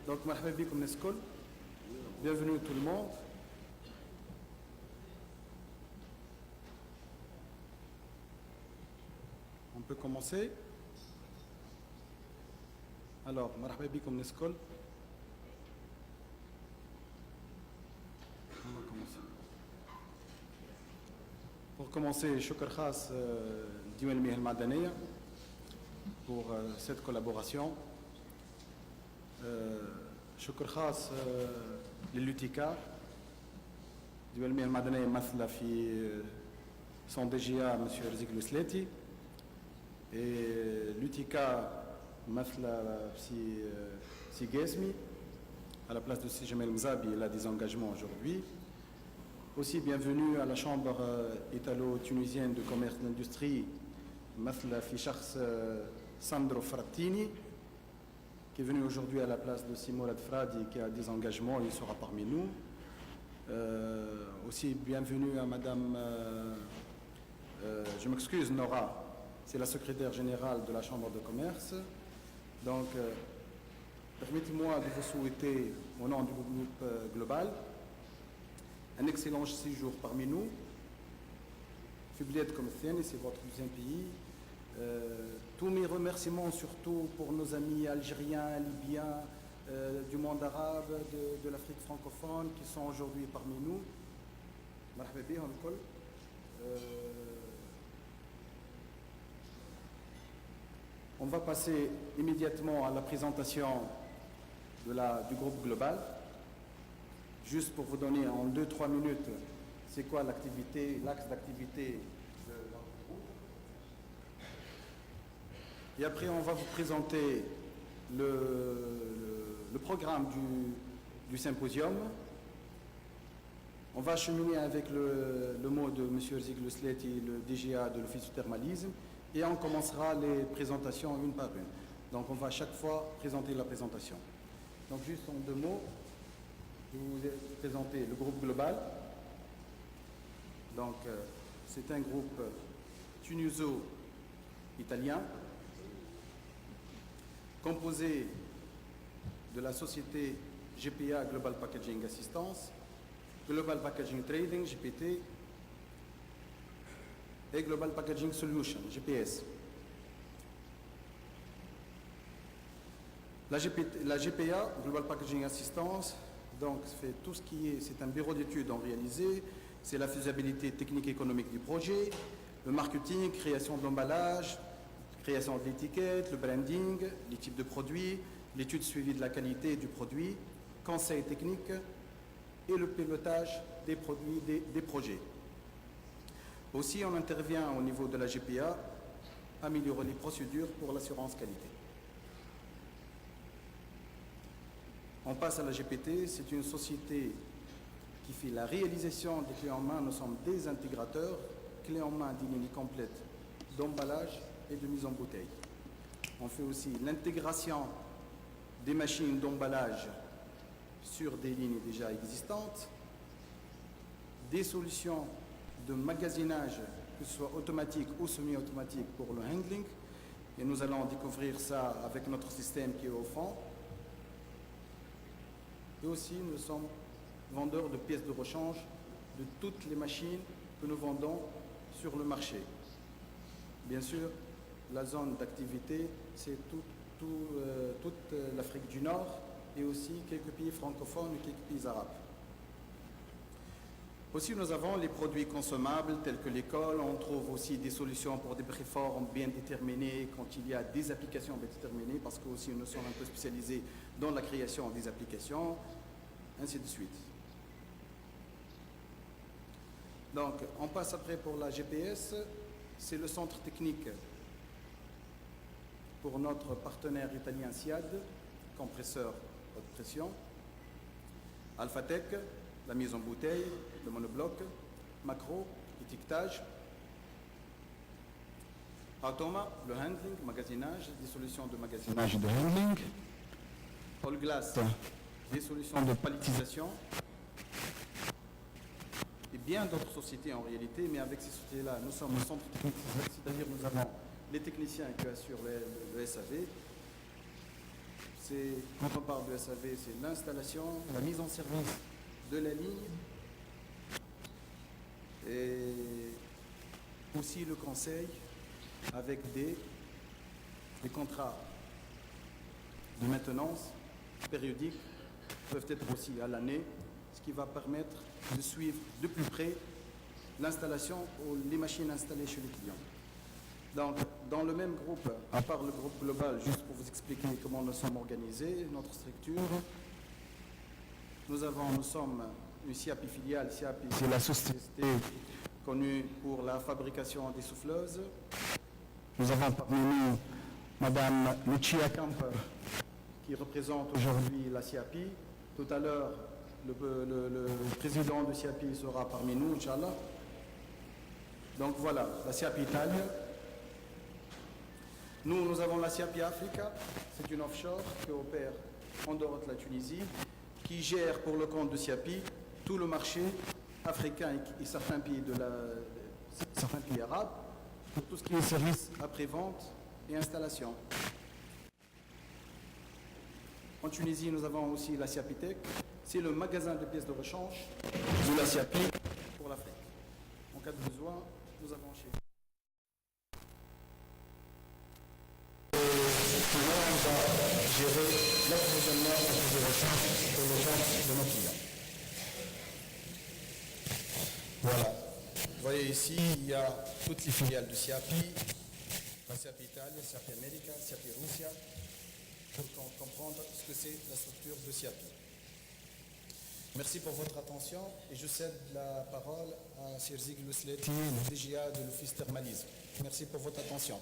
Donc, marhaba bikoum Neskol. Bienvenue tout le monde. On peut commencer. Alors, marhaba bikoum Neskol. On va commencer. Pour commencer, shukr khas Diwan Mihal Madaniya pour cette collaboration. شكر خاص للوتيكا ديال المياه المعدنيه ممثله في son DGA monsieur Rizk Lousleti et l'UTICA ممثله في Gesmi à la place de Si Jamel Mzabi. Il a des engagements aujourd'hui. Aussi bienvenue à la chambre italo-tunisienne de commerce et d'industrie ممثله في شخص Sandro Frattini qui est venu aujourd'hui à la place de Simorad Fradi, qui a des engagements, il sera parmi nous. Aussi, bienvenue à Madame, je m'excuse, Nora, c'est la secrétaire générale de la Chambre de commerce. Donc, permettez-moi de vous souhaiter, au nom du groupe global, un excellent séjour parmi nous. Fibliette comme c'est votre deuxième pays. Tous mes remerciements surtout pour nos amis algériens, libyens, du monde arabe, de l'Afrique francophone qui sont aujourd'hui parmi nous. On va passer immédiatement à la présentation du groupe global. Juste pour vous donner en 2-3 minutes c'est quoi l'activité, l'axe d'activité de notre groupe. Et après, on va vous présenter le programme du symposium. On va cheminer avec le mot de M. Rizk Lousleti, le DGA de l'Office du thermalisme, et on commencera les présentations une par une. Donc, on va chaque fois présenter la présentation. Donc, juste en 2 mots, je vais vous présenter le groupe global. Donc, c'est un groupe tuniso-italien composé de la société GPA Global Packaging Assistance, Global Packaging Trading GPT et Global Packaging Solution GPS. La GPA Global Packaging Assistance donc fait tout ce qui est, c'est un bureau d'études en réalisé, c'est la faisabilité technique et économique du projet, le marketing, création de l'emballage, création de l'étiquette, le branding, les types de produits, l'étude suivie de la qualité du produit, conseil technique et le pilotage des produits, des projets. Aussi, on intervient au niveau de la GPA, améliorer les procédures pour l'assurance qualité. On passe à la GPT, c'est une société qui fait la réalisation des clés en main. Nous sommes des intégrateurs, clés en main d'une ligne complète d'emballage et de mise en bouteille. On fait aussi l'intégration des machines d'emballage sur des lignes déjà existantes, des solutions de magasinage, que ce soit automatique ou semi-automatique pour le handling, et nous allons découvrir ça avec notre système qui est au fond. Et aussi, nous sommes vendeurs de pièces de rechange de toutes les machines que nous vendons sur le marché. Bien sûr, la zone d'activité, c'est toute l'Afrique du Nord et aussi quelques pays francophones et quelques pays arabes. Aussi, nous avons les produits consommables tels que l'école. On trouve aussi des solutions pour des préformes bien déterminées quand il y a des applications bien déterminées, parce que aussi nous sommes un peu spécialisés dans la création des applications, ainsi de suite. Donc, on passe après pour la GPS. C'est le centre technique pour notre partenaire italien SIAD, compresseur haute pression, Alphatec, la mise en bouteille, le monobloc, macro, étiquetage, Automa, le handling, magasinage, des solutions de magasinage et de handling, All Glass, des solutions de palettisation, et bien d'autres sociétés en réalité, mais avec ces sociétés-là, nous sommes au centre technique, c'est-à-dire nous avons les techniciens qui assurent le SAV, quand on parle de SAV, c'est l'installation, la mise en service de la ligne et aussi le conseil avec des contrats de maintenance périodiques peuvent être aussi à l'année, ce qui va permettre de suivre de plus près l'installation ou les machines installées chez les clients. Donc, dans le même groupe, à part le groupe global, juste pour vous expliquer comment nous sommes organisés, notre structure, nous sommes une SIAPI filiale. SIAPI, c'est la société connue pour la fabrication des souffleuses. Nous avons parmi nous Madame Lucia Camper, qui représente aujourd'hui la SIAPI. Tout à l'heure, le président de SIAPI sera parmi nous, Inch'Allah. Donc voilà, la SIAPI Italie. Nous avons la SIAPI Africa, c'est une offshore qui opère en dehors de la Tunisie, qui gère pour le compte de SIAPI tout le marché africain et certains pays arabes, pour tout ce qui est service après-vente et installation. En Tunisie, nous avons aussi la SIAPI Tech, c'est le magasin de pièces de rechange de la SIAPI pour l'Afrique. En cas de besoin, nous avons chez on va gérer l'approvisionnement de pièces de rechange pour les ventes de nos clients. Voilà. Vous voyez ici, il y a toutes les filiales de SIAPI, la SIAPI Italie, SIAPI America, SIAPI Russia, pour comprendre ce que c'est la structure de SIAPI. Merci pour votre attention et je cède la parole à Sir Zig Lusleti, le DGA de l'Office Thermalisme. Merci pour votre attention.